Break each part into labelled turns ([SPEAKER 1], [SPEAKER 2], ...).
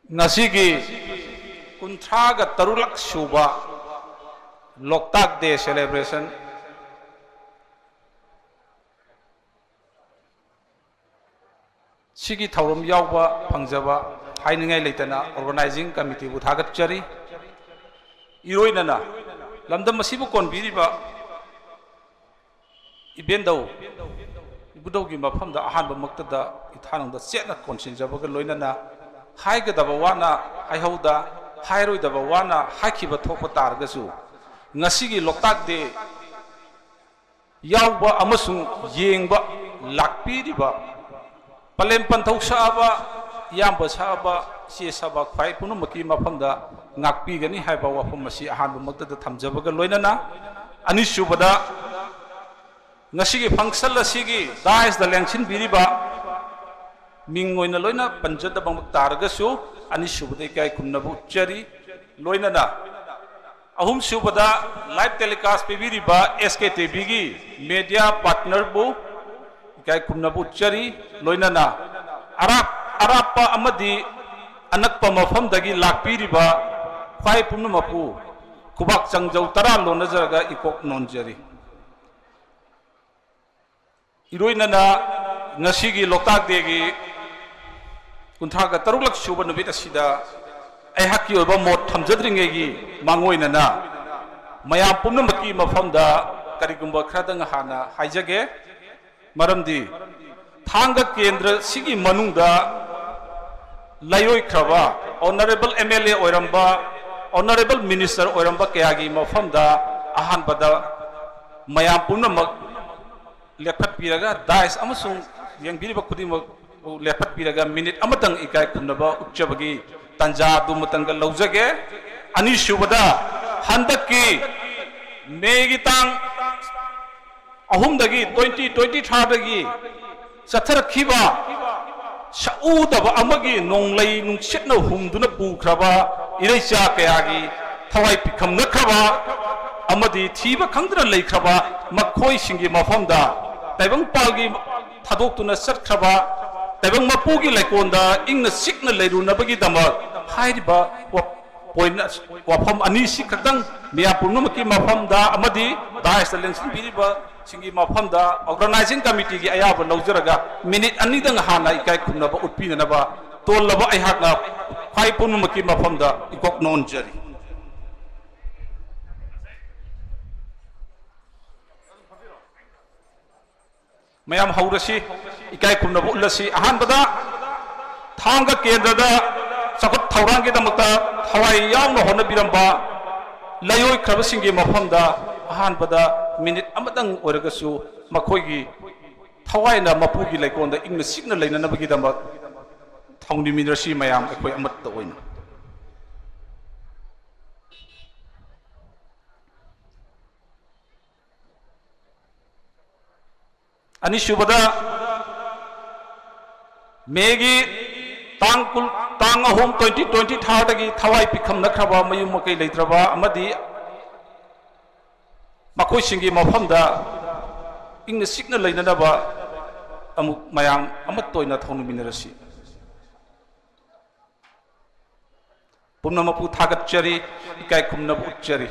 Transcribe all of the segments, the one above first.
[SPEAKER 1] ngasi kunthra ga tarulak suba Loktak Day celebration sigi thaurum yauba pangjaba hainengai leitana organizing committee bu thagat chari iroinana lamdam masibu konbiriba ibendau ibudaugi mafamda ahanba maktada ithanangda chetna konsinjabaga loinana haigadaba wana haihauda hairoidaba wana hakiba thokpa targasu ngasigi Loktak Day yauba amasung yengba lakpiriba palem panthau saba yamba saba si saba khwai punumaki mafamda ngakpi gani haiba wafam masi ahanba maktada thamjabaga loinana anisubada ngasigi function asigi dais da lengchin biriba mingoina loina panjada bang targasu anisubada kai kumnabu chari loinana ahum subada live telecast pibiriba SKTV gi media partner bu kai kumnabu chari loinana arapa amadi anakpa mafam dagi lakpiriba khwai pumnumapu kubak changjau tara lonajaraga ikok nonjari iroinana ngasigi Loktak Day gi kunthraga tarulak suba nubit asida aihaki oba mot thamjadringe gi mangoinana mayam pumnamaki mafamda karigumba khradang hana haijage maramdi thanga kendra sigi manungda layoi khraba honorable MLA oiramba honorable minister oiramba kayagi mafamda ahan bada mayam pumnamak lephat piraga dais amasung yang biriba khudima lephat piraga minute amatang ikai kumnaba uchabagi tanja du matanga laujage ani subada handaki megi tang ahum dagi 2023 dagi sathar khiba saudaba amagi nonglai nungsetna humduna pukraba iraicha kayagi thawai pikham nakhaba amadi thiba khangdra leikraba makhoi singi mafamda taibang palgi thadok tuna satkraba taibang mapugi laikonda ingna sikna leirunabagi dama hairiba point wafam ani sikatang miya purnumaki mafamda amadi dais lengsin biriba singi mafamda organizing committee gi ayaba laujaraga minute ani dang hana ikai khunaba utpinaba tollaba aihakna khwai purnumaki mafamda ikok nonjari mayam haurasi ikai khumnabu ulasi ahanbada thanga kendrada sakut thaurangi damakta thawai yauna hona biramba layoi khabasingi mafamda ahanbada minute amadang oiragasu makhoigi thawaina mapugi laikonda ingna sikna leinanabagi damak thongni minrasi mayam akhoi amatta oina ani subada megi tang ahum 2020 thadagi thawai pikham nakraba mayum makai leitraba amadi makhoi singi mafamda ingna sikna leinanaba amuk mayam amattoina thongnu minarasi pumna mapu thagat chari ikai khumna uchari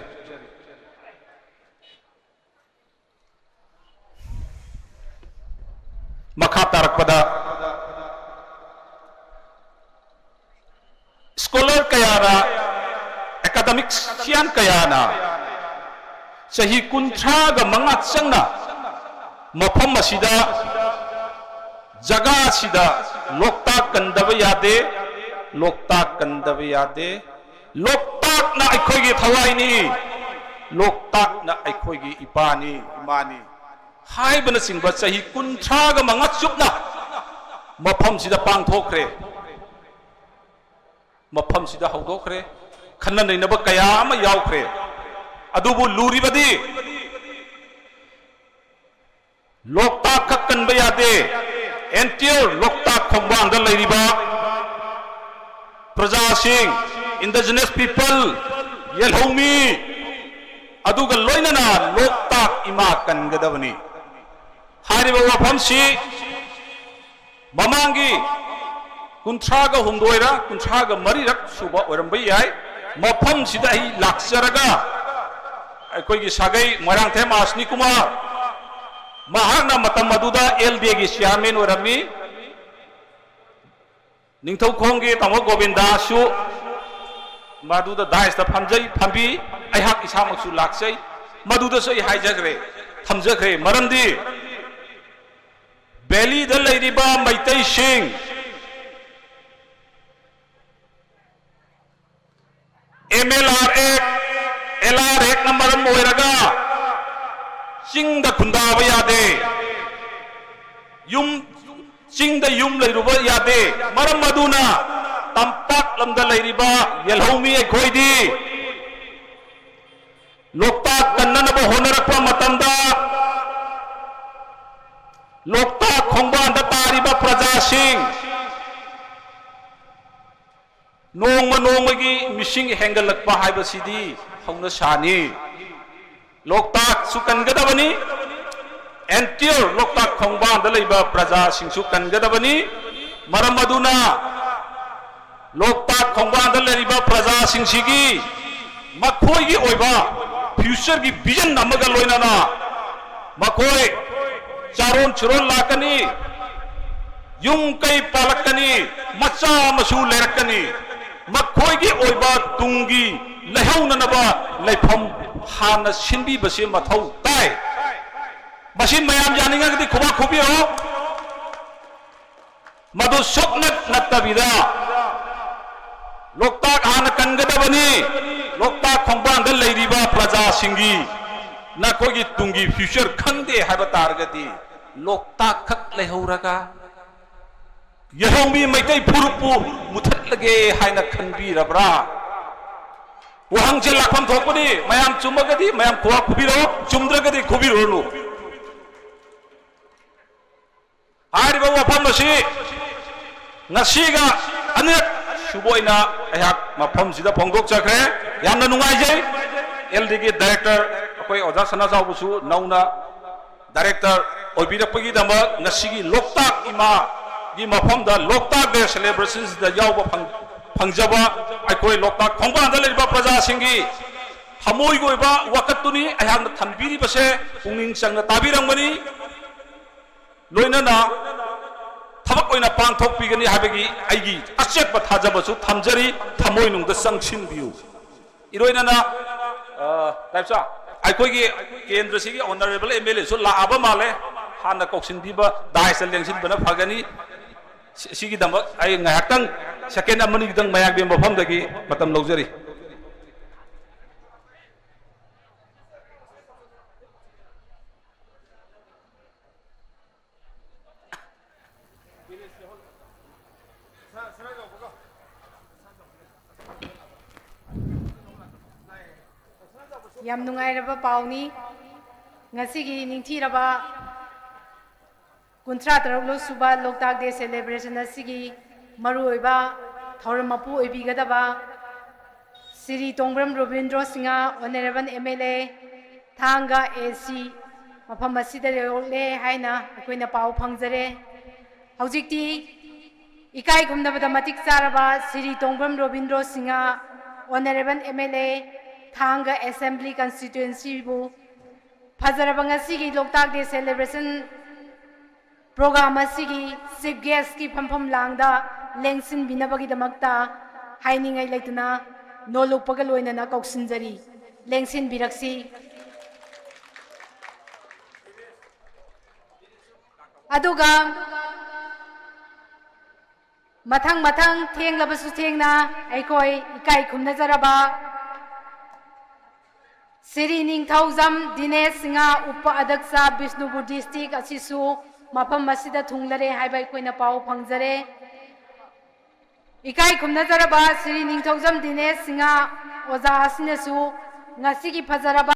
[SPEAKER 1] makha tarakpada scholar kayana academics sian kayana sahi kunthra ga mangat sangna mafam asida jaga sida Loktak kandaba yade Loktak kandaba yade Loktak na aikhoigi thawaini Loktak na aikhoigi ipani imani haibana singba sahi kunthra ga mangat chupna mafam sida pangthokre mafam sida hawdokre khanna nainaba kaya ama yaukre adubu luribadi Loktak khakkanba yade entire Loktak khongbangda leiriba praja sing indigenous people yelhomi aduga loinana Loktak ima kangadabani hariba wafamsi mamangi कुंथ्रागा हुमदोइरा कुंथ्रागा मरीरक सुबा ओरंबई याय मफम सिदा ही लाक्सरगा अखोई सागई मोरांगथेम आसनी कुमार महाना मतम मदुदा LD की chairman ओरमी निंगथौखोंगी तमो गोविंदासु मदुदा दाइसता फमजई फंबी अहाक इसामकसु लाक्सई मदुदसु आई हाइजग्रे थमजग्रे मरमदी बेली the लेरिबा Meitei Singh LR एक number मोइरगा Ching the खुंदाबा यादे युम चिंग द युम लेरुबा यादे मरम मदुना तंपाक लमदा लेरिबा यलहौमी अखोइदी लोकताक कन्ननबा होनरकपा मतमदा लोकताक खोंबांदा तारिबा प्रजा सिंह नोंगी मिसिंग हेंगलकपा हाइबसिदी हौना सानी लोकताक सुकनगदबनी एंटियर लोकताक खोंबांदा लेबा प्रजा सिंह कनगदबनी मरम मदुना लोकताक खोंबांदा लेबा प्रजा सिंहसिगी मखोइगी ओइबा फ्यूचर की विजन नमगा लोइनाना मखोय चारोन चुरोन लाकनी युम कई पालकनी मचा मसू लेरकनी मखोय की ओइबा तुंगी लहौननबा लेफम हाना सिनबी बसे मथौ ताय बसिन मयाम जानिंगदी खुबा खुबिरो मदु सुकनत नत्तबिदा लोकताक हाना कनगदबनी लोकताक खोंबांदा लेरिबा प्रजा सिंगी नखोगी तुंगी फ्यूचर खंदे हाइबा तारगदी लोकताक खक लेहौरगा यहौमी मैतै फुरुपु मुथत्लगे हाइना खनबीरब्रा वहांजे लाखम थोकपनी मयाम चुमगदी मयाम खुवा खुबिरो चुमद्रगदी खुबिरोनु हारिबा वफम असी ngasiga anek सुबोइना अहाक मफम सिदा फोंगदोक चखरे यामना नुंगाइजे एलडी की डायरेक्टर अखोई ओजा सनाजावबुसु नौना डायरेक्टर ओइबिरपगी दमक ngasiगी लोकताक इमा की मफम दा लोकताक डे सेलिब्रेशंस दा यावबा फंगजबा अखोई लोकताक खोंबांदा लेबा प्रजा सिंगी थमोइ गोइबा वकतुनी अहाक थनबिरी बसे पुंगनिंग संगना ताबिरंगनी लोइनाना थबक ओइना पांथोकपीगनी हाबगी आइगी अचेप थाजबसु थमजरी थमोइ नुंगदा संगसिनबियु इरोइनाना टाइपसा आइकोगी केंद्र सिगी ऑनरेबल एमएलए सु लाआबा माले हाना कोक्सिनबीबा दाइस लेंसिनबना फगनी सिगी दमक आइ ngahaktang सेकेंड अमनि गिदंग मयाक बे मफमदगी मतम लौजरी
[SPEAKER 2] याम नुंगाइरबा पाउनी ngasiगी ningthiraba कुंथ्रा तरलो सुबा लोकताक डे सेलिब्रेशन असिगी मरुइबा थौरमपु ओइबिगदबा Shri Tongbram Ravindra Singh honourable MLA Thanga AC मफम असिदा ले हाइना अखोइना पाउ फंगजरे हौजिक्ति इकाई खुमदबदा मतिक चारबा Shri Tongbram Ravindra Singh honourable MLA Thanga assembly constituency बु फजरबा ngasiगी लोकताक डे सेलिब्रेशन प्रोग्राम असिगी चीफ गेस्ट की फमफम लांगदा लेंसिन बिनबगी दमक्ता हाइनिंgai लेतना नोलुपगा लोइनना कौसिनजरी लेंसिन बिरक्सी अदुगा मथंग मथंग थेंगलबसु थेंगना आइकोई इकाई खुमनजरबा श्री निंगथौजम दिनेश सिंह उप अध्यक्ष विष्णुपुर डिस्ट्रिक्ट असिसु मफम मसिदा थुंगलरे हाइबा कोइना पाउ फंगजरे इकाई खुमनजरबा श्री निंगथौजम दिनेश सिंह ओजा असिनसु ngasiगी फजरबा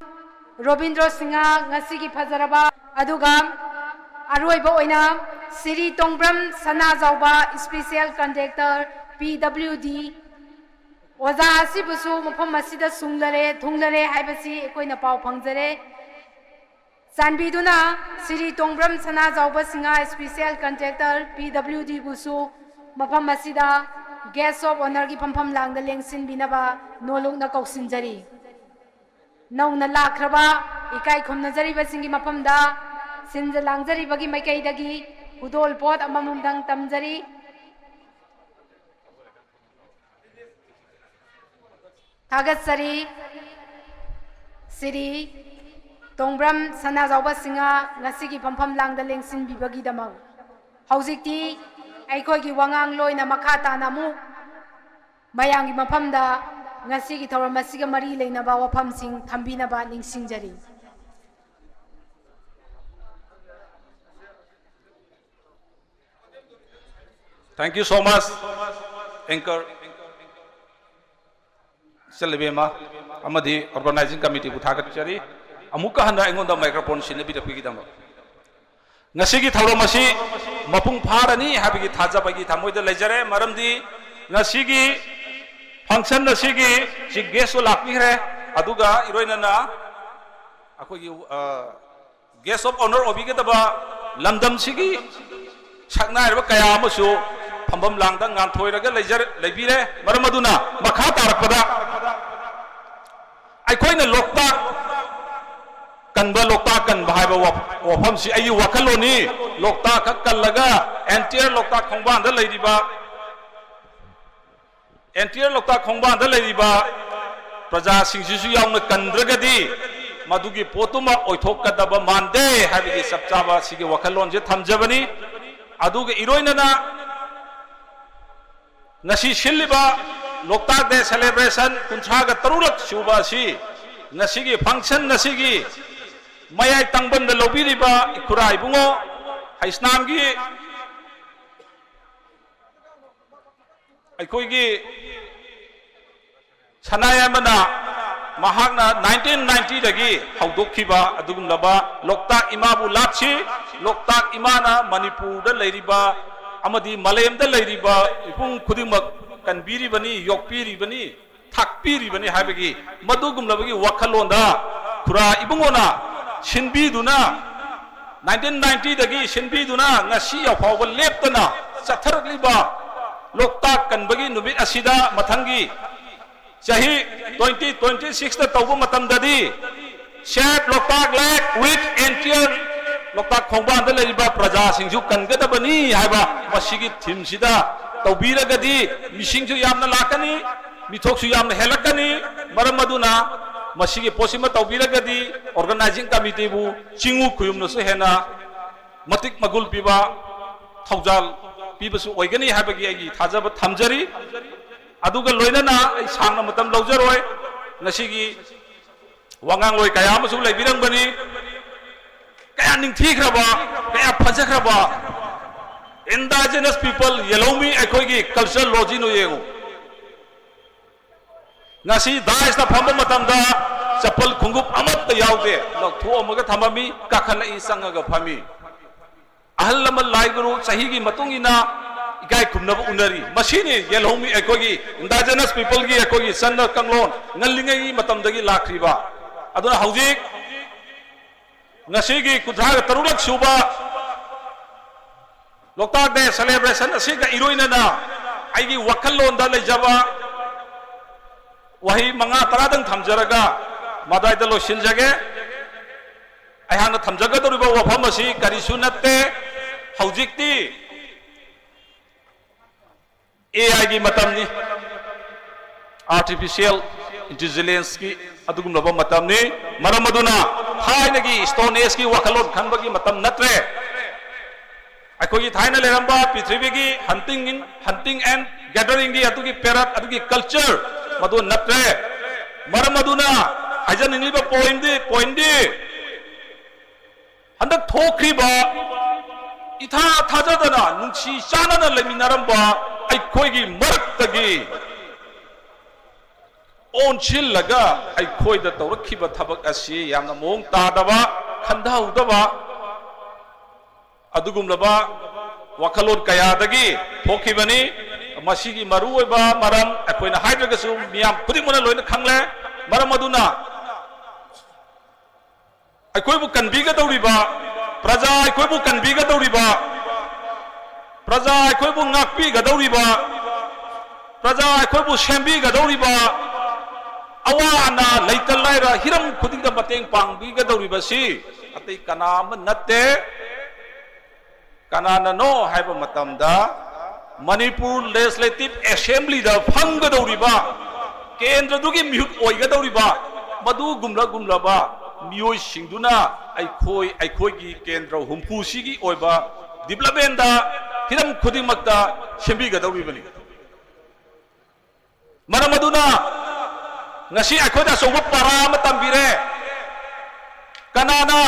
[SPEAKER 2] रविंद्र सिंह ngasiगी फजरबा अदुगा अरोइबा ओइना Shri Tongbram Sanajaoba special contractor PWD ओजा असिबुसु मफम मसिदा सुंगलरे थुंगलरे हाइबसी कोइना पाउ फंगजरे चानबीदुना Shri Tongbram Sanajaoba Singh special contractor PWD बुसु mafam asida guest of honor gi phampham lang da lengsin binaba noluk na kausinjari nauna lakraba ikai khomna jari basingi mafam da sinja langjari bagi maikai dagi udol pot amamumdang tamjari Thagasari Siri Tongbram Sanajawba Singa ngasigi phampham langda lengsin bibagi damang haujikti aikoi wangang loina makha tanamu mayangi maphamda ngasigi thoram asiga mari leinaba wafam sing thambinaba ningsingjari
[SPEAKER 1] Thank you so much, Anchor Selebema, Amadi Organizing Committee Buthagatchari, Amuka Handa Engonda microphone Sinabi the Pigidamo. Nasigi Tauramasi, Mapung Parani, Habigi Tazabagi Tamoy the Legere, Maramdi, Nasigi, Function Nasigi, she guess will appear, Aduga, Iroinana, guest of honor Obigataba, Lamdam Sigi, Chakna Kayamasu. Pambam langdang ngan thoiraga leibire maramaduna makha tarakpada aikoina loktak kanba loktak kan bahaiba wafam si ayu wakaloni loktak kallaga entire loktak khongban da leiriba entire loktak khongban da leiriba praja singsisu yauna kandragadi madugi potuma oithokadaba mande habigi sapchaba sigi wakalon je thamjabani aduga iroinana Nasi Shiliba Loktak Day celebration Kunchaga Tarulak Shuba si Nasigi function Nasigi Mayai Tangban the Lobiriba Ikurai Bungo Haisnamgi Aikoigi Sanayamana Mahagna 1990 Dagi Haudokiba Adugum Laba Loktak Imabu Lapsi Loktak Imana Manipur the Ladiba Amadi Malayam the Ladiba, Ipung Kudimak, Kanbiri Bani, Yokpiri Bani, Takpiri Bani Habigi, Madugum Lavagi, Wakalonda, Kura Ibungona, Shinbi Duna, 1990 Dagi, Shinbi Duna, Nasi of our Leptana, Satar Liba, Loktak Kanbagi, Nubit Asida, Matangi, Shahi 2026 the Tobu Matandadi, Shared Loktak Lake with entire Loktak Khongban the Ladiba Praja Singju Kangadabani, Haba, Mashigi Timsida, Taubiragadi, Mishingju Yamna Lakani, Mitoksu Yamna Helakani, Maramaduna, Mashigi Posima Taubiragadi, Organizing Committee, Chingu Kuyum Hena, Matik Magul Piba, Taujal, Pibasu Oigani Habagi, Tazaba Tamjari, Aduga Loinana, Sanga Matam Lojaroi, Nashigi, Wangang Loi Kayamasu like Virambani. Kaya ning thikraba kaya phajakraba indigenous people yelomi ekoigi cultural logi no yengu ngasi dais na phamba matamda chapal khungup amat ta yaude lok tho amaga thamami kakhana I sangaga phami ahal lamal laiguru sahi gi matungina ikai khumnaba unari masini yelomi ekoigi indigenous people gi ekoigi sanna kanglon ngallingai matamdagi lakriba aduna haujik Nasigi Kudhaga Tarulak Shuba Loktak Day celebration Asiga Iroinana Aigi Wakalon da Lejaba Wahi Manga Taradang Tamjaraga Madai da Loshinjage Ayana Tamjaga Duriba Wafamasi Karisunate Haujikti AI gi Matamni Artificial Intelligence ki Adugum Laba Matamni Maramaduna Thainagi Stone Age ki Wakalon Khanbagi Matam Natre Aikogi Thaina Leramba Prithivigi hunting and gathering gi atugi perat atugi culture Madu Natre Maramaduna Hajan Inliba point di Handak Thokriba Itha Thajadana Nungsi Shanana Leminaramba Aikogi Maraktagi On Chillaga, I koi the Torokiba Tabak Asi, Yamna Mong Tadava, Kanda Udava Adugum Laba, Wakalod Kayadagi, Pokibani, Masigi Marueba, Maram, Apoina Hydrogasum, Miam, Pudimuna Loina Kangle, Maramaduna. I koi can biga the riba, Praja, I koi can biga the riba. प्रजा अखोइबु ngakpigadauriba प्रजा अखोइबु सेम्बिगदाuriba अवा अना लैतलाइरा Hiram खुदिंग मतेंग पांगबिगदाuriba si अतै कनाम नत्ते कनाननो HYBE मतमदा Manipur legislative assembly दा फंगदाuriba केंद्र दुगी मिहुत ओइगदाuriba मधु गुमला गुमलाबा मियोय सिंगदुना अखोइगी केंद्र हुमफुसिगी ओइबा development दा Hiram खुदिंगमक्ता सेम्बिगदाuriबनी मरम अदुना ngasi akoida sobo para matambire kanana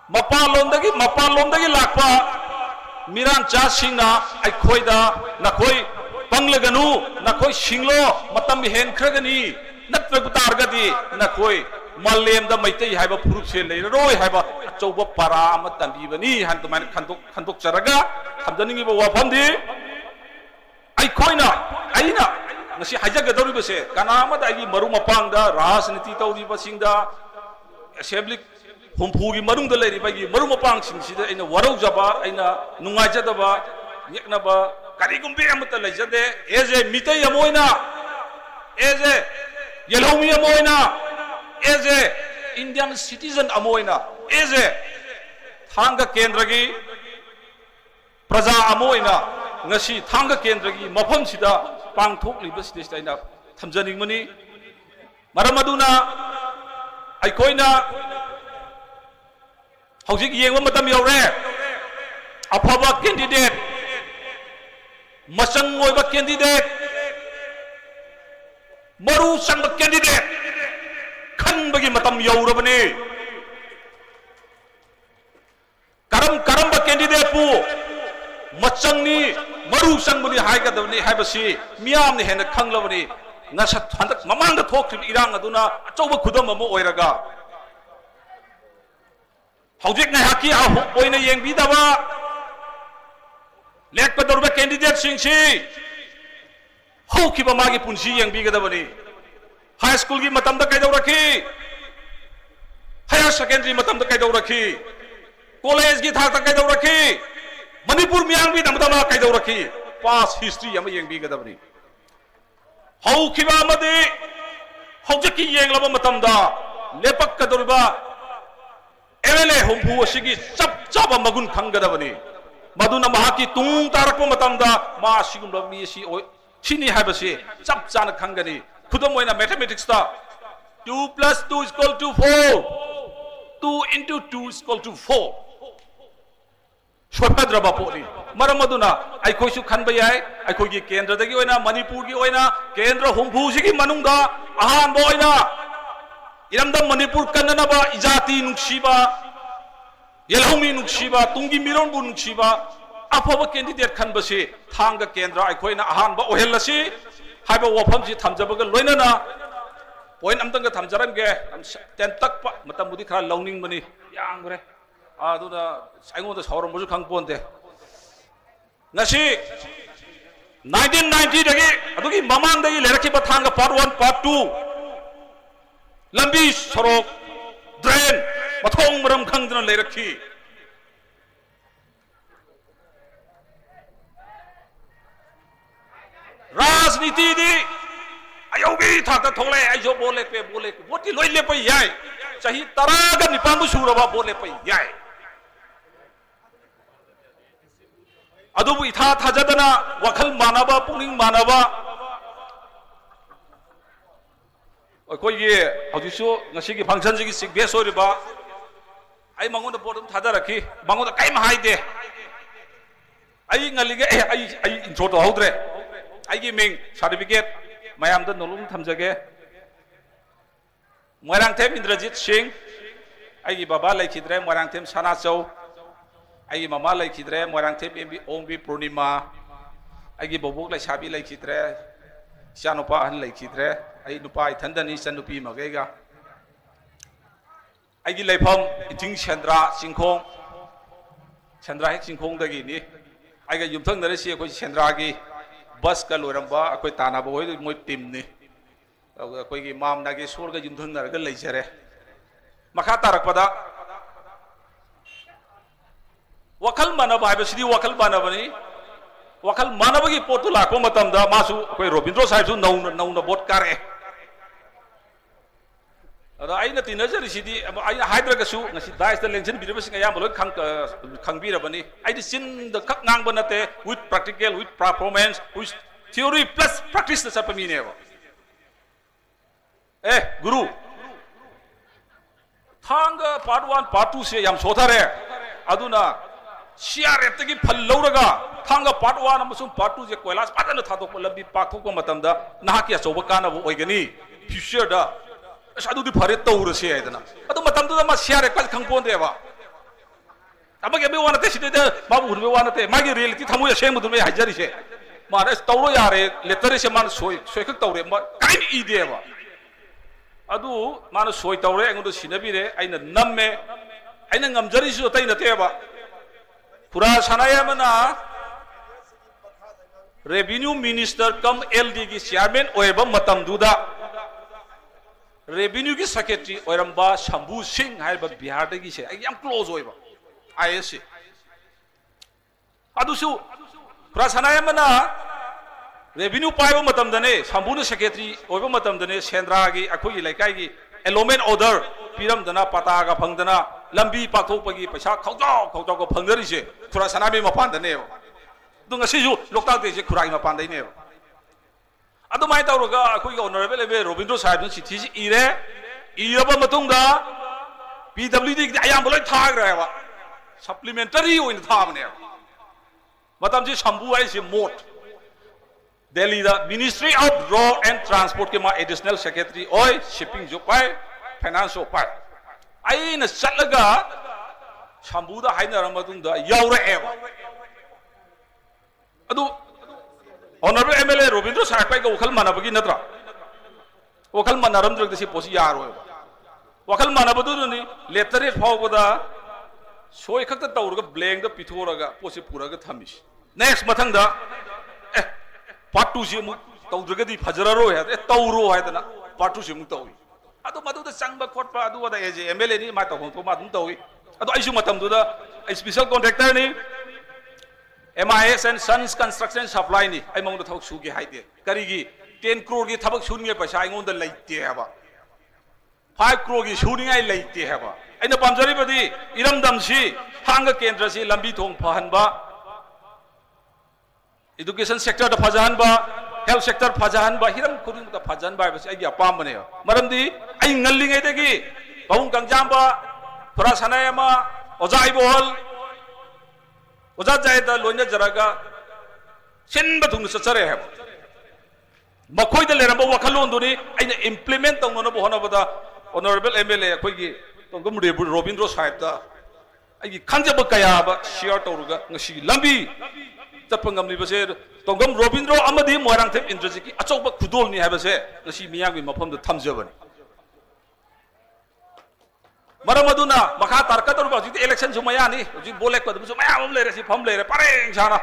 [SPEAKER 1] mapalondagi lakpa miran cha singna akoida nakoi panglaganu nakoi singlo matam hen khragani natwe butargadi nakoi malem da maitai haiba furup se leiroi haiba sobo para matambibani han to man khandok charaga thamjaningi ba wafamdi aikoina aina ngasi hajagadauribase kanamada agi maru mapangda rajniti tawribasingda assembly humpugi marungda leiribagi maru mapang singsida aina waraujaba aina nungaijadaba yeknaba karigumbe amata leijade eje mitai amoina eje yelhomi amoina eje indian citizen amoina eje thanga kendragi praja amoina ngasi thanga kendragi mafam sida पांथोक्लिबसिदैना थमजनिंगमनि मरम अदुना अखोइना हौजिक येंगबा मतम you're अफबा candidate मचंग ओइबा candidate मरु संग candidate खनबगी मतम यौरबनि करम candidate पु मचंगनी मरु संगबनी हाइगदबनी हाइबसी मियामनि हेन खंगलबनी नसा हंदक ममांग थोखि इरांग अदुना अचौब खुदम अम ओइरगा हौजिक नाहाकी ओइना येंगबिदबा लेकपदरबा candidate सिंगसी हौखिबा मागी पुंसी येंगबिगदबनी high school की मतमदा कैदौरखी higher secondary मतमदा कैदौरखी college की थाकता कैदौरखी मणिपुर मियांगी नमदमा कैदौरखी पास हिस्ट्री अम येंगबिगदबनी हौखिबा अमदि हौजकी येंगलबा मतमदा लेपक्कदौरबा एमएलए हुंफु असिगी चप चप मगुन खंगदबनी मदुना महाकी तुंग तारकपा मतमदा मा सिगुमबा मी सि सिनी हाइबसे चप चाना खंगनी खुदम ओइना मैथमेटिक्स ता 2 + 2 = 4 2 × 2 = 4 सोफद्रबा पोनी मरम अदुना आइखोइसु खनबा याय आइखोगी केंद्रदगी ओइना मणिपुरगी ओइना केंद्र हुंफुसिगी मनुंगदा अहानबा ओइना इरमदम मणिपुर कन्ननबा इजाति नुक्सिबा येलहोमी नुक्सिबा तुंगी मिरोनबु नुक्सिबा अफबा कैंडिडेट खनबसे थांग केंद्र आइखोइना अहानबा ओहेलसी हाइबा वफमसि थमजबगा लोइनना पॉइंट अमतंग थमजरमगे टेन तकपा मतमुदी खरा लौनिंगबनी यांगरे आदुना साइगोंदा सावरमबसु खंगपोंदे नसी 1990 दगी अदुगी ममांगदगी लेरखिबा थांग पार्ट 1 पार्ट 2 लंबी सड़क ड्रेन मथोंग मरम खंगदना लेरखी राजनीति दी अयोगी थाकता थोले आइजो बोले पे वोटी लोई ले पे याय चाही तरागा निपांगु सुरबा बोले पे याय अदुबु इथा थाजदना वखल मानबा पुनिंग मानबा अखोई हजिसु ngasi फंक्शन जी सिग्बेस होरिबा आई मंगोंदा बोर्ड थादरखी मंगोंदा काई हाइदे आई ngaliगे आई इंट्रो तो हौद्रे आई मिंग सर्टिफिकेट मयामदा नोलुम थमजगे मोरांगथेम इंद्रजीत सिंह आई बाबा लेखिद्रे मोरांगथेम सनाचौ आई मामा लेखिद्रे मोरांगथेम ओंबी पूर्णिमा आई बबोक लेसाबी लेखिद्रे चानुपा हन लेखिद्रे आई नुपा इथंदनी चनुपी मगेगा आई लेफम इथिंग सेंद्रा चिंखोंग सेंद्रा हेक चिंखोंग दगी आई युमथंग नरेसी अखोई सेंद्रा की बस का लोरंबा अखोई तानाबा होय मोय टीम ने अखोई मामना के सोर का युमथंग नरगा लेजरे मखा तारकपदा wakal mana ba sidi wakal mana bani wakal mana bagi potu la ko matam da masu koi Robindro Sahib su nauna bot kare ada aina tinajari sidi aina haidra ka su ngasi dais da lengchen bidaba singa yam loi khang bira bani ai sin da khak ngang banate with practical with performance with theory plus practice da sapami ne ba guru thanga part 1 part 2 se yam sothare aduna CRF tagi phal lauraga thanga part 1 amasung part 2 je koilas padana thadok lambi pakhok pa matam da na ki achoba kana bo oigani future da adu di phare tawra se aidana adu matam da ma CRF kal khangpon de ba abage be wana te side de babu hurbe wana te magi reality thamu ya seng mudu me hajari se mare tawro yare letter se man soi khak tawre ma kain I de ba adu mana soi tawre engodo sinabi re aina namme aina ngamjari su tai na te ba pura sanaya mana revenue minister kam LD ki chairman oeba matam duda revenue ki secretary oiramba Shambhu Singh haiba Bihar da gi se yam close oiba ISC adusu pura sanaya mana revenue paiba matam dane Shambhu na secretary oiba matam dane Sendra gi akoi gi laikai gi allotment order piram dana pata ga phangdana lambi pathok pagi paisa khawjaw ko phangdari se khura sanabi mapan da ne dung asi ju lokta de se khurai mapan dai ne adu mai tawroga akoi ga honorable ebe Robindro Sahib ni chithi ji ire iyaba matung da PWD ki ayam boloi thag ra ba supplementary oin thab ne matam ji Shambhu ai se mot Delhi da Ministry of Road and Transport ke ma additional secretary oi shipping jo pai finance jo pai ai na chatlaga Shambhu da haina ramadung da yaura eba adu honorable MLA Robindro Sahib pai ga wakal manabagi natra wakal manaram drug desi posi yaro wakal manabadu ni letter phawbada soi khakta tawraga blank da pithoraga posi puraga thamis next mathang da part 2 se mu tawdraga di fajararo ya tawro ha dana part 2 se mu tawi adu madu da sangba khotpa adu wada eje MLA ni ma ta hon to ma dum tawi adu aisu matam du da special contractor ni MIS and Sons Construction Supply ni ai mong da thok su gi haide kari gi 10 crore gi thabak sunge paisa ai ngon da laite ha ba 5 crore gi suning ai laite ha ba aina pamjari badi iramdam si hanga kendra si lambi thong phahan ba education sector da phajan ba health sector phajan ba hiram khuding da phajan ba basi ai apam bane maramdi ai ngallingai degi bawung kangjam ba pura sanaya ma ojai bol oja jai da loina jaraga sin ba thung sachare ha makhoi da leramba wakhalon duni aina implement tong no bohona bada honorable MLA khoi gi tongom Robindro Sahib da ai khangjaba kaya ba share tawruga ngasi lambi tapangam libase tongom Robindro amadi moirang thep indraji ki achokba khudol ni habase ngasi miyang bi mafam da thamjabani maramaduna makha tarka tor ba ji election sumaya ni ji bolek ko dum sumaya am lere si pham lere pareng sana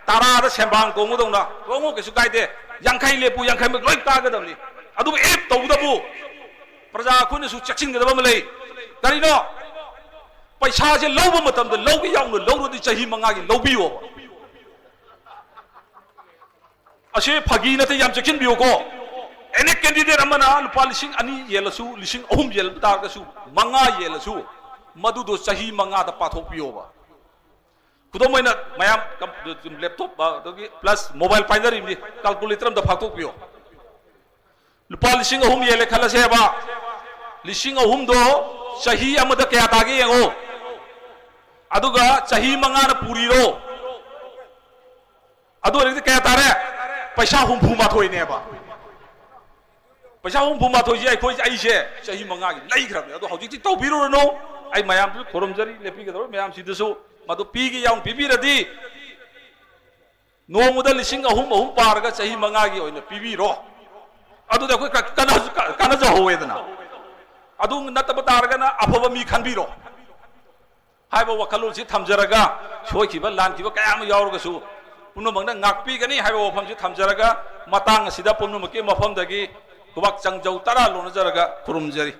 [SPEAKER 1] tara da sembang ko mu dongna ko mu ke su kai de yangkai lepu yangkai mek loi ta ga dam ni adu ep to da bu praja khu ni su chaksin ga da bam lei dari no paisa je loba matam da lobi yaung no loro di chahi manga gi lobi wo ase phagi na te yam chaksin bi ko any candidate amana lupa lising ani yelasu lising ahum yel tar ga su manga yelasu madu do chahi manga da pathok pi ba kudo moina mayam laptop ba plus mobile finder ni calculator da pathok pi lupa lising ahum yele khala se ba lising ahum do chahi amada kya ta ge yango aduga chahi manga na puri ro adu ri kya tare paisa hum phuma thoi ne ba paisa hum phuma thoi ji ai khoi ai se chahi manga gi lai khram adu hojik ti to biro no ai mayam tu koromjari lepi ga do mayam sidasu madu pi gi yang pibi radi no mudal lising ahum par ga chahi manga gi oina pibi ro adu da khoi kana ja howe dana adu nataba targa na afaba mi khanbiro haiba wakalul si thamjaraga soikiba lankiba kayam yaurga su punumangna ngakpi gani haiba wafam si thamjaraga matang asida punumake mafam dagi kubak changjau tara lona jaraga kurumjari